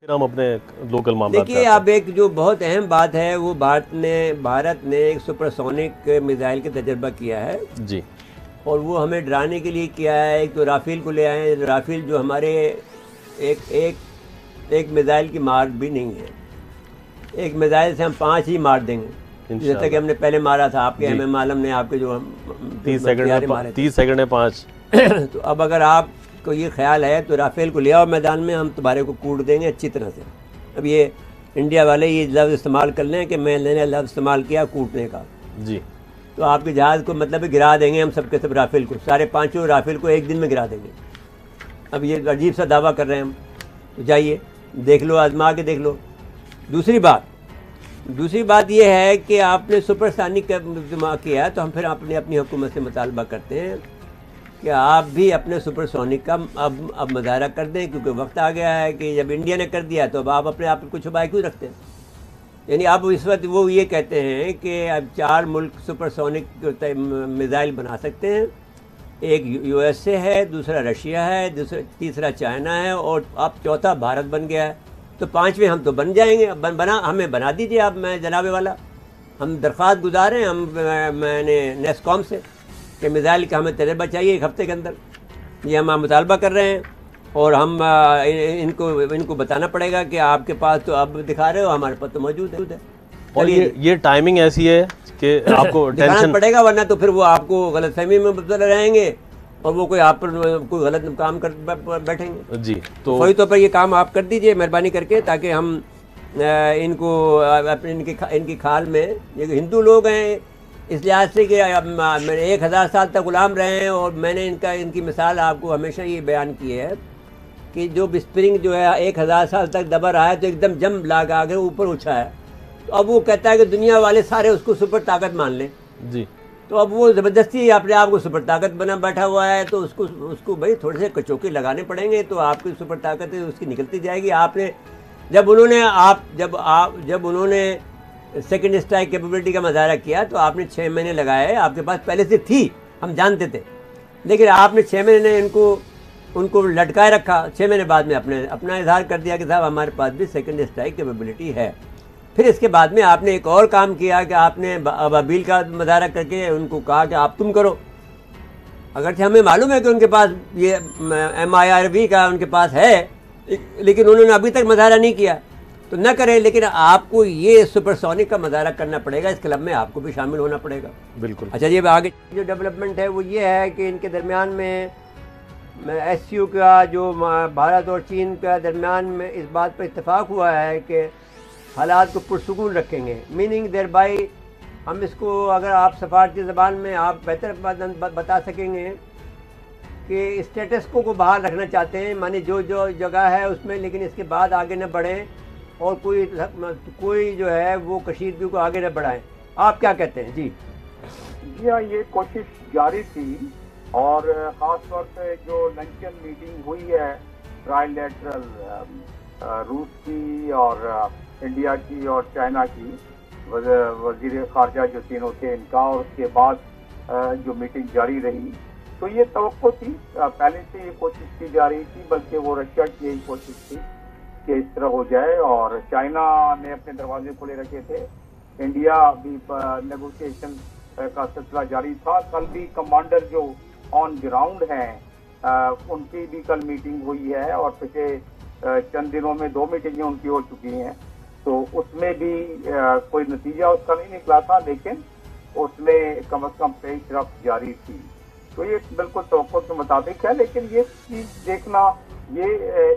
پھر ہم اپنے لوکل معاملات دیکھیے آپ ایک جو بہت اہم بات ہے وہ بھارت نے ایک سپر سونک میزائل کا تجربہ کیا ہے جی اور وہ ہمیں ڈرانے کے لیے کیا ہے. ایک تو رافیل کو لے آئے ہیں. رافیل جو ہمارے ایک میزائل کی مار بھی نہیں ہے. ایک میزائل سے ہم 5 ہی مار دیں گے جیسا کہ ہم نے پہلے مارا تھا. آپ کے ایم ایم عالم نے آپ کے جو 30 سیکنڈ میں 5. تو اب اگر آپ کو یہ خیال ہے تو رافیل کو لے آؤ میدان میں, ہم تمہارے کو کوٹ دیں گے اچھی طرح سے. اب یہ انڈیا والے یہ لفظ استعمال کر لیں کہ میں نے لفظ استعمال کیا کوٹنے کا, جی تو آپ کے جہاز کو مطلب گرا دیں گے ہم سب کے سب رافیل کو, سارے 5 رافیل کو ایک دن میں گرا دیں گے. اب یہ عجیب سا دعویٰ کر رہے ہیں ہم. تو جائیے دیکھ لو, آزما کے دیکھ لو. دوسری بات یہ ہے کہ آپ نے سپر سونک کا اجتماع کیا تو ہم پھر اپنی حکومت سے مطالبہ کرتے ہیں کہ آپ بھی اپنے سپر سونک کا اب مظاہرہ کر دیں, کیونکہ وقت آ گیا ہے کہ جب انڈیا نے کر دیا تو اب آپ اپنے آپ کو چھپائے کیوں رکھتے ہیں. یعنی آپ اس وقت وہ یہ کہتے ہیں کہ اب 4 ملک سپر سونک میزائل بنا سکتے ہیں. ایک یو ایس اے ہے, دوسرا رشیا ہے, تیسرا چائنا ہے اور اب چوتھا بھارت بن گیا ہے. تو 5ویں ہم تو بن جائیں گے. ہمیں بنا دیجیے آپ. میں جناب والا ہم درخواست گزار ہیں میں نے نیس کام سے کہ میزائل کا ہمیں تجربہ چاہیے 1 ہفتے کے اندر. یہ ہم مطالبہ کر رہے ہیں اور ہم ان کو بتانا پڑے گا کہ آپ کے پاس تو اب دکھا رہے ہو, ہمارے پاس تو موجود ہے. اور یہ ٹائمنگ ایسی ہے کہ آپ کو دکھانا پڑے گا, ورنہ تو پھر وہ آپ کو غلط فہمی میں مبتلا رہیں گے اور وہ کوئی آپ پر کوئی غلط کام کر بیٹھیں گے. جی تو فوری طور پر یہ کام آپ کر دیجئے مہربانی کر کے, تاکہ ہم ان کو ان کی کھال میں, یہ ہندو لوگ ہیں اس لحاظ سے کہ 1000 سال تک غلام رہے ہیں. اور میں نے ان کی مثال آپ کو ہمیشہ یہ بیان کی ہے کہ جو اسپرنگ جو ہے 1000 سال تک دبا رہا ہے تو ایک دم جم لا کے اوپر اٹھا ہے. تو اب وہ کہتا ہے کہ دنیا والے سارے اس کو سپر طاقت مان لیں. جی تو اب وہ زبردستی اپنے آپ کو سپر طاقت بنا بیٹھا ہوا ہے, تو اس کو بھائی تھوڑے سے کچوکے لگانے پڑیں گے تو آپ کی سپر طاقت ہے اس کی نکلتی جائے گی. آپ نے جب انہوں نے سیکنڈ اسٹرائک کیپیبلٹی کا مظاہرہ کیا تو آپ نے 6 مہینے لگائے. آپ کے پاس پہلے سے تھی, ہم جانتے تھے, لیکن آپ نے 6 مہینے ان کو لٹکائے رکھا. 6 مہینے بعد میں اپنا اظہار کر دیا کہ صاحب ہمارے پاس بھی سیکنڈ اسٹرائک کیپیبلٹی ہے. پھر اس کے بعد میں آپ نے ایک اور کام کیا کہ آپ نے ابابیل کا مظاہرہ کر کے ان کو کہا کہ آپ تم کرو. اگرچہ ہمیں معلوم ہے کہ ان کے پاس یہ MIRV کا ان کے پاس ہے, لیکن انہوں نے ابھی تک مظاہرہ نہیں کیا. تو نہ کریں, لیکن آپ کو یہ سپر سونک کا مظاہرہ کرنا پڑے گا. اس کلب میں آپ کو بھی شامل ہونا پڑے گا. بالکل. اچھا جی, آگے جو ڈیولپمنٹ ہے وہ یہ ہے کہ ان کے درمیان میں SCO کا جو بھارت اور چین کا درمیان میں اس بات پر اتفاق ہوا ہے کہ حالات کو پرسکون رکھیں گے. میننگ دیر بائی ہم اس کو اگر آپ سفارتی زبان میں آپ بہتر بتا سکیں گے کہ اسٹیٹس کو بحال رکھنا چاہتے ہیں, مانے جو جگہ ہے اس میں, لیکن اس کے بعد آگے نہ بڑھیں اور کوئی جو ہے وہ کشیدگی کو آگے نہ بڑھائیں. آپ کیا کہتے ہیں؟ جی ہاں, یہ کوشش جاری تھی اور خاص طور پہ جو لنچن میٹنگ ہوئی ہے ٹرائی لیٹرل روس کی اور انڈیا کی اور چائنا کی, وزیر خارجہ جو تینوں تھے ان کا, اور اس کے بعد جو میٹنگ جاری رہی, تو یہ توقع تھی, پہلے سے یہ کوشش کی جا رہی تھی, بلکہ وہ رشیا کی یہی کوشش تھی کہ اس طرح ہو جائے. اور چائنا نے اپنے دروازے کھلے رکھے تھے, انڈیا بھی نیگوشیشن کا سلسلہ جاری تھا. کل بھی کمانڈر جو آن گراؤنڈ ہیں ان کی بھی کل میٹنگ ہوئی ہے, اور پچھلے چند دنوں میں 2 میٹنگیں ان کی ہو چکی ہیں. تو اس میں بھی کوئی نتیجہ اس کا نہیں نکلا تھا, لیکن اس میں کم از کم پیش رفت جاری تھی. تو یہ بالکل توقع کے مطابق ہے, لیکن یہ چیز دیکھنا یہ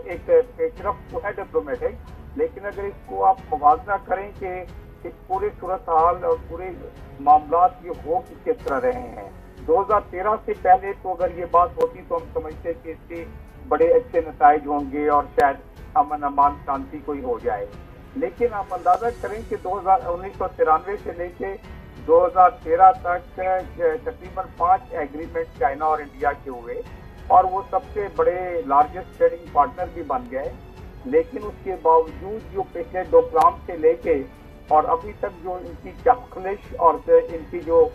ایک پیش رفت تو ہے ڈپلومیٹک, لیکن اگر اس کو آپ موازنہ کریں کہ اس پورے صورتحال اور پورے معاملات یہ ہو کس طرح رہے ہیں 2013 سے پہلے, تو اگر یہ بات ہوتی تو ہم سمجھتے کہ اس کے بڑے اچھے نتائج ہوں گے اور شاید امن امان شانتی کوئی ہو جائے. لیکن آپ اندازہ کریں کہ 1993 سے لے کے 2013 تک تقریباً 5 ایگریمنٹ چائنا اور انڈیا کے ہوئے, اور وہ سب سے بڑے لارجسٹ ٹریڈنگ پارٹنر بھی بن گئے. لیکن اس کے باوجود جو پچھلے 2 کلام سے لے کے اور ابھی تک جو ان کی چپخلش اور ان کی جو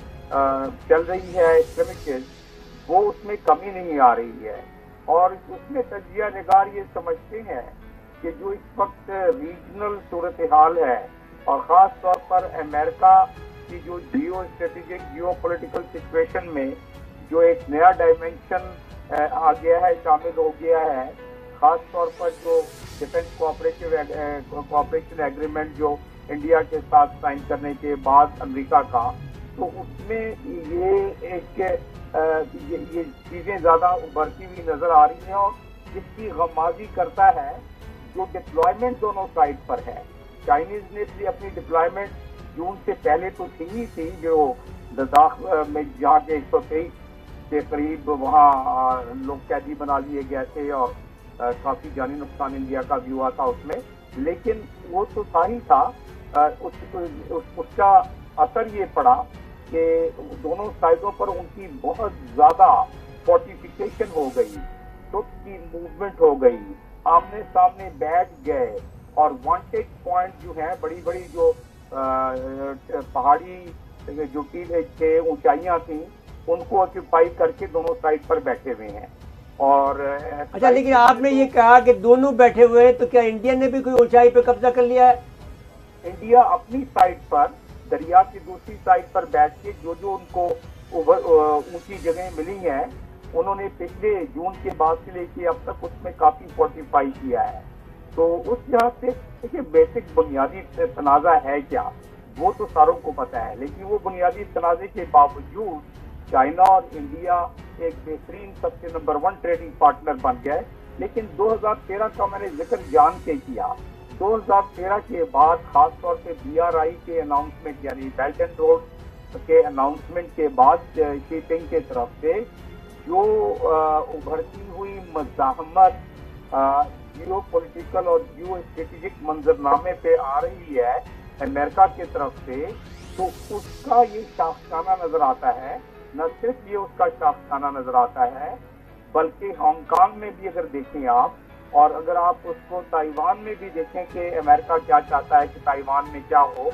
چل رہی ہے اسکرمچز, وہ اس میں کمی نہیں آ رہی ہے. اور اس میں تجزیہ نگار یہ سمجھتے ہیں کہ جو اس وقت ریجنل صورتحال ہے اور خاص طور پر امریکہ کی جو geostrategic geopolitical situation میں جو ایک نیا ڈائمینشن آ گیا ہے، شامل ہو گیا ہے، خاص طور پر جو ڈیفینس کوآپریشن ایگریمنٹ جو انڈیا کے ساتھ سائن کرنے کے بعد امریکہ کا، تو اس میں یہ چیزیں زیادہ ابھرتی ہوئی نظر آ رہی ہیں، اور جس کی غمازی کرتا ہے جو ڈپلائمنٹ دونوں سائڈ پر ہے۔ چائنیز نے بھی اپنی ڈپلائمنٹ جون سے پہلے تو تھی ہی تھی، جو لداخ میں جہاں کے 123 کے قریب وہاں لوگ قیدی بنا لیے گئے تھے اور کافی جانی نقصان انڈیا کا بھی ہوا تھا اس میں، لیکن وہ تو ہی تھا۔ اس کا اثر یہ پڑا کہ دونوں سائڈوں پر ان کی بہت زیادہ فورٹیفیکیشن ہو گئی، ٹرپس کی موومنٹ ہو گئی، آمنے سامنے بیٹھ گئے، اور وانٹیج پوائنٹ جو ہیں، بڑی بڑی جو پہاڑی جو ٹیلے تھے، اونچائیاں تھیں، ان کو آکوپائی کر کے دونوں سائڈ پر بیٹھے ہوئے ہیں۔ اور اچھا، لیکن آپ نے یہ کہا کہ دونوں بیٹھے ہوئے ہیں، تو کیا انڈیا نے بھی کوئی اونچائی پہ قبضہ کر لیا ہے؟ انڈیا اپنی سائڈ پر، دریا کی دوسری سائڈ پر بیٹھ کے جو ان کو اونچی جگہیں ملی ہیں، انہوں نے پچھلے جون کے بعد سے لے کے اب تک اس میں کافی فورٹیفائی کیا ہے۔ تو اس لحاظ سے دیکھیے، بیسک بنیادی تنازع ہے کیا، وہ تو ساروں کو پتا ہے، لیکن وہ بنیادی تنازع کے باوجود چائنا اور انڈیا ایک بہترین سب سے نمبر 1 ٹریڈنگ پارٹنر بن گئے۔ لیکن 2013 کا میں نے ذکر جان کے کیا، 2013 کے بعد خاص طور سے BRI کے اناؤنسمنٹ، یعنی بیلٹ اینڈ روڈ کے اناؤنسمنٹ کے بعد شپنگ کے طرف سے جو ابھرتی ہوئی مزاحمت جیو پولیٹیکل اور جیو اسٹریٹجک منظرنامے پہ آ رہی ہے امریکہ کی طرف سے، تو اس کا یہ شاخسانہ نظر آتا ہے۔ نہ صرف یہ اس کا شاخسانہ نظر آتا ہے، بلکہ ہانگ کانگ میں بھی اگر دیکھیں آپ، اور اگر آپ اس کو تائیوان میں بھی دیکھیں کہ امریکہ کیا چاہتا ہے کہ تائیوان میں کیا ہو،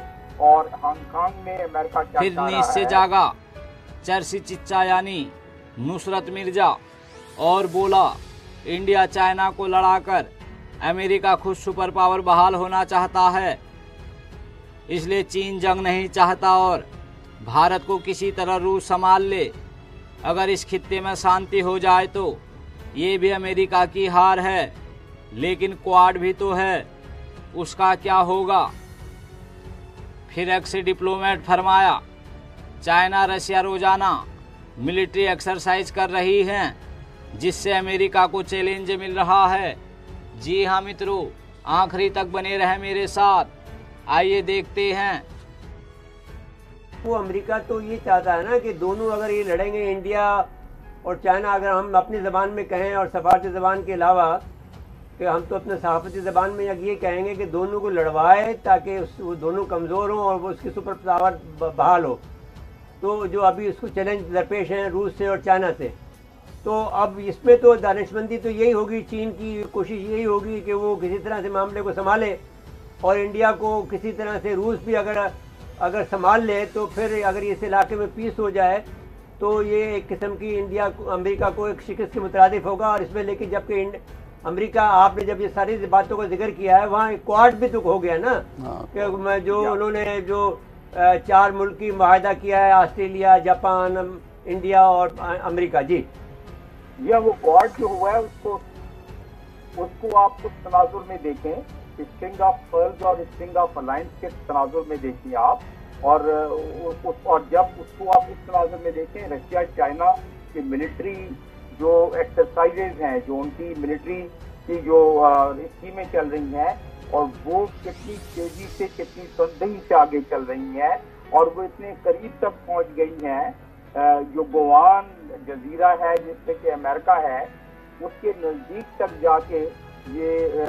اور ہانگ کانگ میں امریکہ کیا پھر چاہ رہا ہے۔ نیز سے جاگا چرسی چچا یعنی نصرت مرزا اور بولا، انڈیا چائنا کو لڑا کر امریکہ خود سپر پاور بحال ہونا چاہتا ہے، اس لیے چین جنگ نہیں چاہتا اور بھارت کو کسی طرح روس سنبھال لے۔ اگر اس خطے میں شانتی ہو جائے تو یہ بھی امریکہ کی ہار ہے، لیکن کوآڈ بھی تو ہے، اس کا کیا ہوگا؟ پھر ایک سے ڈپلومیٹ فرمایا، چائنا رشیا روزانہ ملٹری ایکسرسائز کر رہی ہیں، جس سے امریکہ کو چیلنج مل رہا ہے۔ جی ہاں مترو، آخری تک بنے رہے میرے ساتھ، آئیے دیکھتے ہیں۔ وہ امریکہ تو یہ چاہتا ہے نا کہ دونوں اگر یہ لڑیں گے، انڈیا اور چائنا، اگر ہم اپنی زبان میں کہیں اور سفارتی زبان کے علاوہ، کہ ہم تو اپنے صحافتی زبان میں یہ کہیں گے کہ دونوں کو لڑوائے تاکہ وہ دونوں کمزور ہوں اور وہ اس کی سپر پاور بحال ہو۔ تو جو ابھی اس کو چیلنج درپیش ہیں روس سے اور چائنا سے، تو اب اس میں تو دانشمندی تو یہی ہوگی، چین کی کوشش یہی ہوگی کہ وہ کسی طرح سے معاملے کو سنبھالے، اور انڈیا کو کسی طرح سے روس بھی اگر سنبھال لے، تو پھر اگر اس علاقے میں پیس ہو جائے تو یہ ایک قسم کی امریکہ کو ایک شکست کے مترادف ہوگا۔ اور اس میں لیکن جبکہ امریکہ، آپ نے جب یہ ساری باتوں کا ذکر کیا ہے، وہاں کوآڈ بھی تو ہو گیا نا، کہ جو انہوں نے جو 4 ملکی معاہدہ کیا ہے، آسٹریلیا، جاپان، انڈیا اور امریکہ۔ جی، یہ وہ کوآڈ جو ہوا ہے اس کو آپ اس تناظر میں دیکھیں، اسٹرنگ آف پرلز اور اسٹرنگ آف الائنس کے تناظر میں دیکھیں آپ، اور جب اس کو آپ اس تناظر میں دیکھیں، رشیا چائنا کی ملٹری جو ایکسرسائزز ہیں، جو ان کی ملٹری کی جو اسکیمیں چل رہی ہیں، اور وہ کتنی تیزی سے، کتنی تندہی سے آگے چل رہی ہیں، اور وہ اتنے قریب تک پہنچ گئی ہیں، جو گوان جزیرہ ہے جس میں کہ امریکہ ہے، اس کے نزدیک تک جا کے یہ